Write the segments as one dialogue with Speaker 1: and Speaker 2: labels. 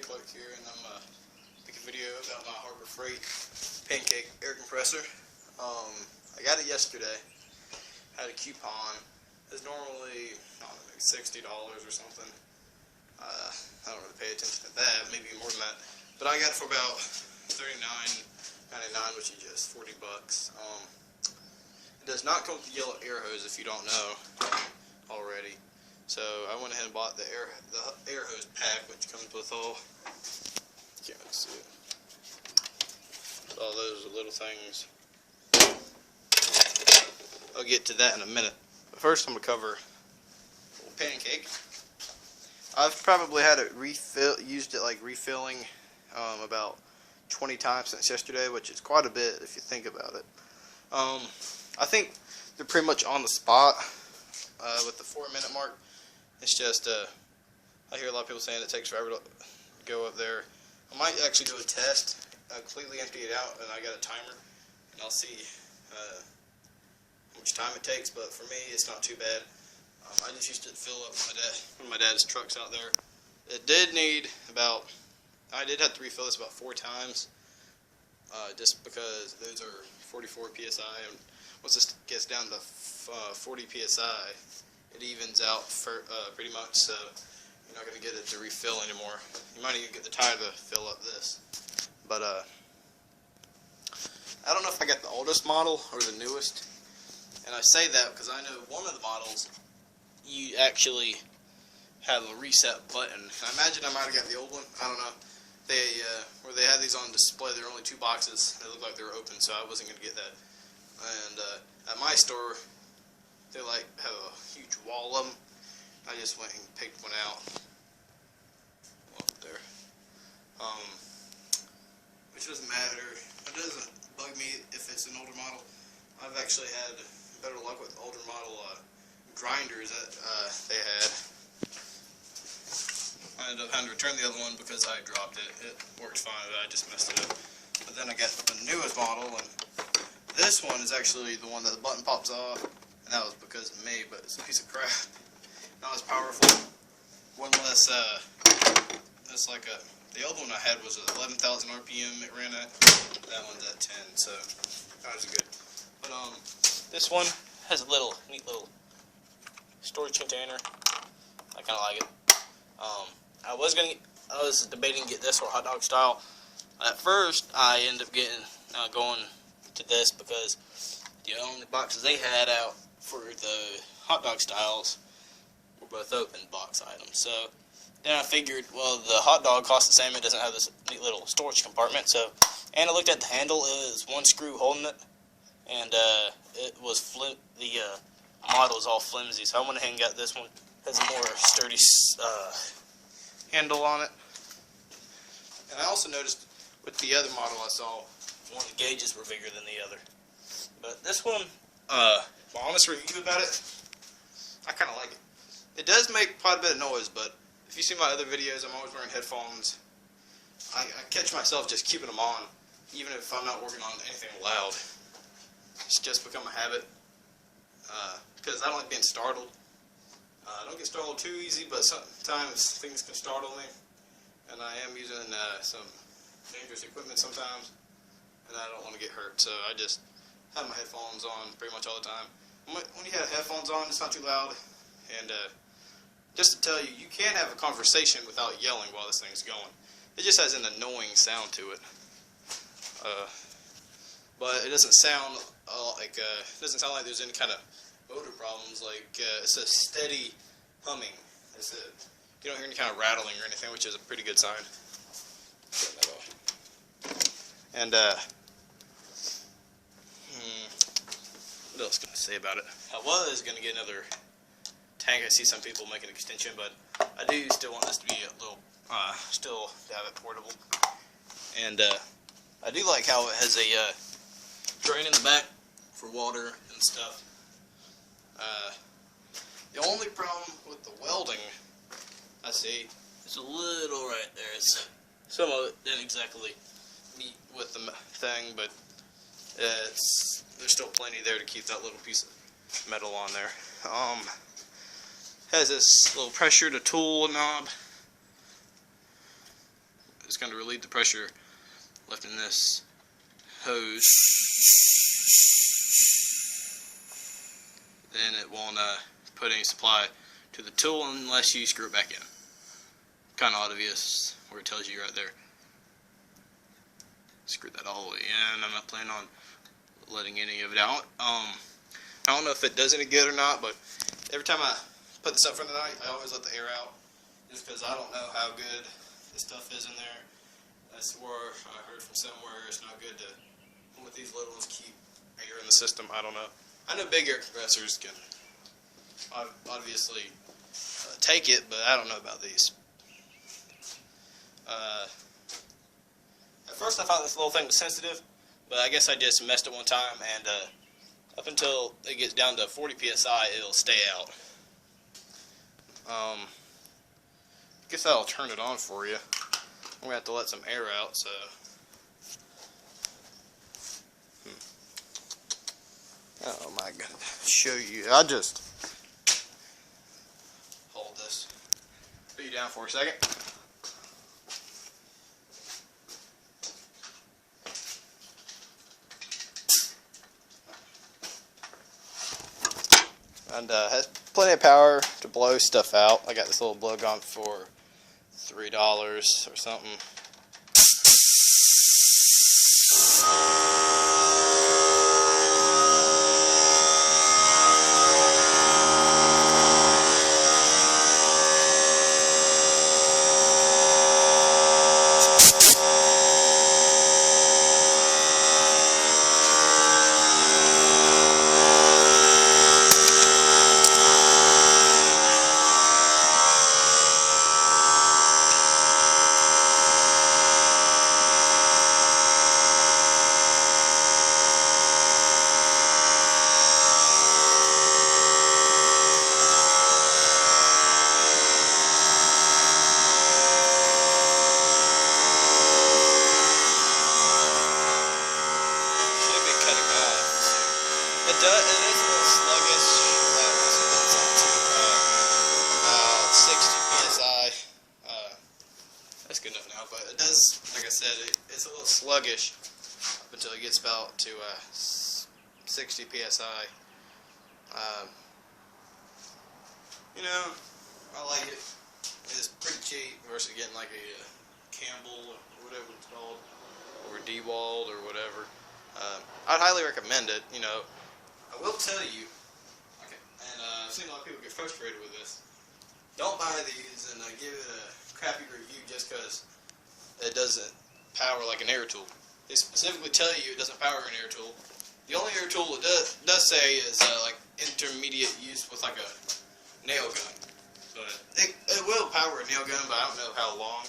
Speaker 1: Clark here, and I'm making a video about my Harbor Freight pancake air compressor. I got it yesterday. Had a coupon. It's normally, I don't know, maybe $60 or something. I don't really pay attention to that, maybe more than that. But I got it for about $39.99, which is just 40 bucks. It does not come with the yellow air hose, if you don't know already. So I went ahead and bought the air hose pack, which comes with all, can't really see it, all those little things. I'll get to that in a minute. But first I'm going to cover a little pancake. I've probably had it used it like refilling about 20 times since yesterday, which is quite a bit if you think about it. I think they're pretty much on the spot with the 4-minute mark. It's just, I hear a lot of people saying it takes forever to go up there. I might actually do a test, completely empty it out, and I got a timer, and I'll see how much time it takes, but for me, it's not too bad. I just used to fill up one of my dad's trucks out there. It did need about, I did have to refill this about 4 times, just because those are 44 psi, and once this gets down to 40 psi, it evens out for, pretty much, so you're not going to get it to refill anymore. You might even get the tire to fill up this. But I don't know if I got the oldest model or the newest, and I say that because I know one of the models you actually have a reset button. I imagine I might have got the old one. I don't know. They where they had these on display, there were only 2 boxes. They looked like they were open, so I wasn't going to get that. And at my store, they like have a huge wall of them. I just went and picked one out up there. Which doesn't matter. It doesn't bug me if it's an older model. I've actually had better luck with older model grinders that they had. I ended up having to return the other one because I dropped it. It worked fine, but I just messed it up. But then I got the newest model, and this one is actually the one that the button pops off, and that was because of me, but it's a piece of crap. Not as powerful. One less, it's like the old one I had was at 11,000 RPM it ran at. That one's at 10, so that was good. But this one has a neat little storage container. I kind of like it. I was debating to get this or hot dog style. At first, I ended up going to this because the only boxes they had out for the hot dog styles were both open box items. So then I figured, well, the hot dog costs the same. It doesn't have this neat little storage compartment. So, and I looked at the handle. It was one screw holding it, and it was the model is all flimsy. So I went ahead and got this one. It has a more sturdy handle on it. And I also noticed with the other model I saw, one of the gauges were bigger than the other. But this one, my honest review about it, I kind of like it. It does make quite a bit of noise, but if you see my other videos, I'm always wearing headphones. I catch myself just keeping them on, even if I'm not working on anything loud. It's just become a habit, because I don't like being startled. I don't get startled too easy, but sometimes things can startle me, and I am using some dangerous equipment sometimes, and I don't want to get hurt, so I just have my headphones on pretty much all the time. When you have headphones on, it's not too loud, and just to tell you, you can have a conversation without yelling while this thing's going. It just has an annoying sound to it, but it doesn't sound like there's any kind of motor problems. Like it's a steady humming. You don't hear any kind of rattling or anything, which is a pretty good sign. Turn that off. And what else can I say about it? I was going to get another tank. I see some people make an extension, but I do still want this to be a little, still have it portable. And I do like how it has a drain in the back for water and stuff. The only problem with the welding I see is a little right there. Some of it didn't exactly meet with the thing, but there's still plenty there to keep that little piece of metal on there. Has this little pressure to tool knob. it's going to relieve the pressure lifting this hose. Then it won't put any supply to the tool unless you screw it back in. Kind of obvious where it tells you right there. Screw that all the way in. I'm not planning on letting any of it out. I don't know if it does any good or not, but every time I put this up for the night, I always let the air out, just because I don't know how good this stuff is in there. I swore I heard from somewhere it's not good to, with these little ones, keep air in the system. I don't know. I know big air compressors can obviously take it, but I don't know about these. At first I thought this little thing was sensitive, but I guess I just messed it one time, and up until it gets down to 40 psi, it'll stay out. I guess that'll turn it on for you. I'm going to have to let some air out, so... Oh my god, show you. I'll just hold this. Put you down for a second. And has plenty of power to blow stuff out. I got this little blow gun for $3 or something. It is a little sluggish. It's up to about 60 psi. That's good enough now, but it does, like I said, it's a little sluggish up until it gets about to 60 psi. You know, I like it. It's pretty cheap versus getting like a Campbell or whatever it's called, or DeWalt or whatever. I'd highly recommend it. You know, I will tell you, okay, and I've seen a lot of people get frustrated with this. Don't buy these and give it a crappy review just because it doesn't power like an air tool. They specifically tell you it doesn't power an air tool. The only air tool it does say is like intermediate use with like a nail gun. But it will power a nail gun, but I don't know how long.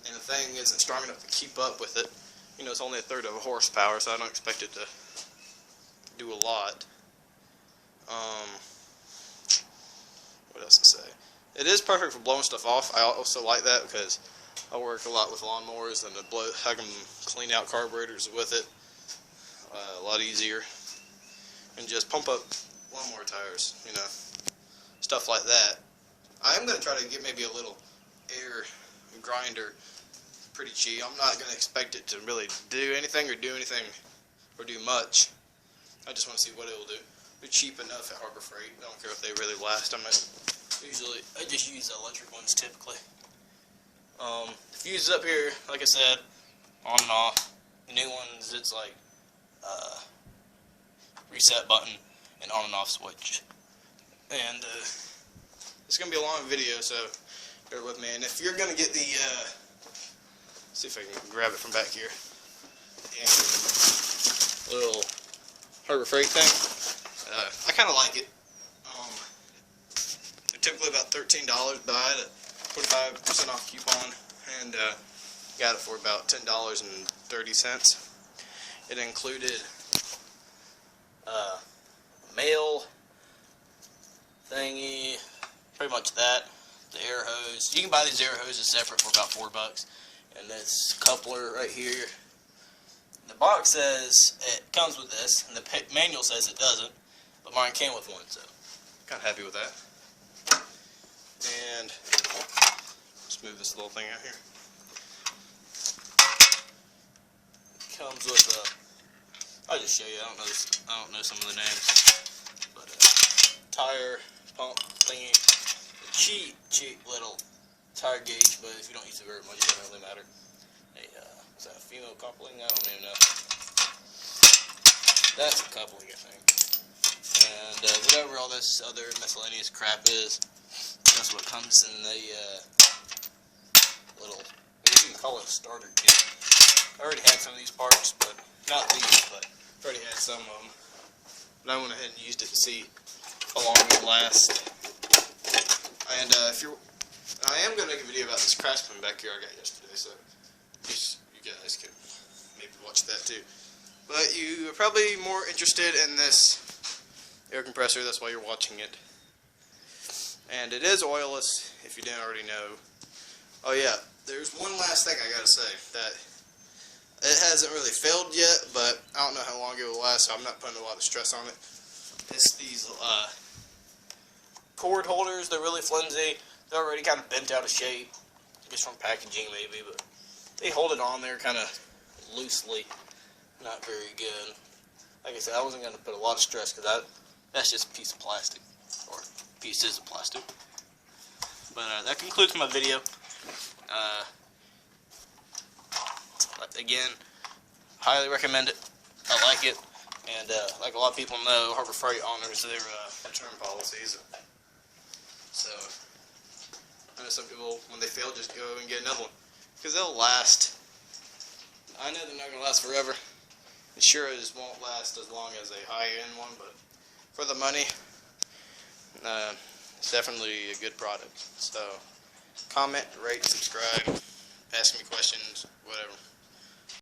Speaker 1: And the thing isn't strong enough to keep up with it. You know, it's only a third of a horsepower, so I don't expect it to do a lot. What else to say? It is perfect for blowing stuff off. I also like that because I work a lot with lawnmowers, and I can clean out carburetors with it a lot easier, and just pump up lawnmower tires, you know, stuff like that. I am going to try to get maybe a little air grinder, pretty cheap. I'm not going to expect it to really do anything or do much. I just want to see what it will do. They're cheap enough at Harbor Freight. I don't care if they really last. I just use electric ones typically. The fuse is up here, like I said, on and off. The new ones, it's like reset button and on and off switch. And it's gonna be a long video, so bear with me. And if you're gonna get the, see if I can grab it from back here. The little Harbor Freight thing. I kind of like it. They're typically about $13, but I had a 25% off coupon, and got it for about $10.30. It included a mail thingy, pretty much that. The air hose. You can buy these air hoses separate for about $4. And this coupler right here. The box says it comes with this, and the manual says it doesn't, but mine came with one, so kind of happy with that. And let's move this little thing out here. comes with a, I'll just show you, I don't know some of the names, but tire pump thingy, a cheap little tire gauge, but if you don't use it very much, it doesn't really matter. Is that a female coupling? I don't even know. That's a coupling, I think. And whatever all this other miscellaneous crap is, that's what comes in the little, I guess you can call it a starter kit. I already had some of these parts, but not these, but I already had some of them. But I went ahead and used it to see how long it would last. And I am going to make a video about this crash pin back here I got yesterday, so you guys can maybe watch that too. But you are probably more interested in this air compressor, that's why you're watching it. And it is oilless, if you didn't already know. Oh yeah, there's one last thing I gotta say, that it hasn't really failed yet, but I don't know how long it will last, so I'm not putting a lot of stress on it. It's these cord holders. They're really flimsy. They're already kind of bent out of shape, I guess from packaging maybe, but they hold it on there kind of loosely. Not very good. Like I said, I wasn't going to put a lot of stress because that's just a piece of plastic, or pieces of plastic. But that concludes my video. Again, highly recommend it. I like it, and like a lot of people know, Harbor Freight honors their return policies. So I know some people, when they fail, just go and get another one, because they'll last. I know they're not going to last forever. It sure as won't last as long as a high-end one, but for the money, it's definitely a good product. So comment, rate, subscribe, ask me questions, whatever.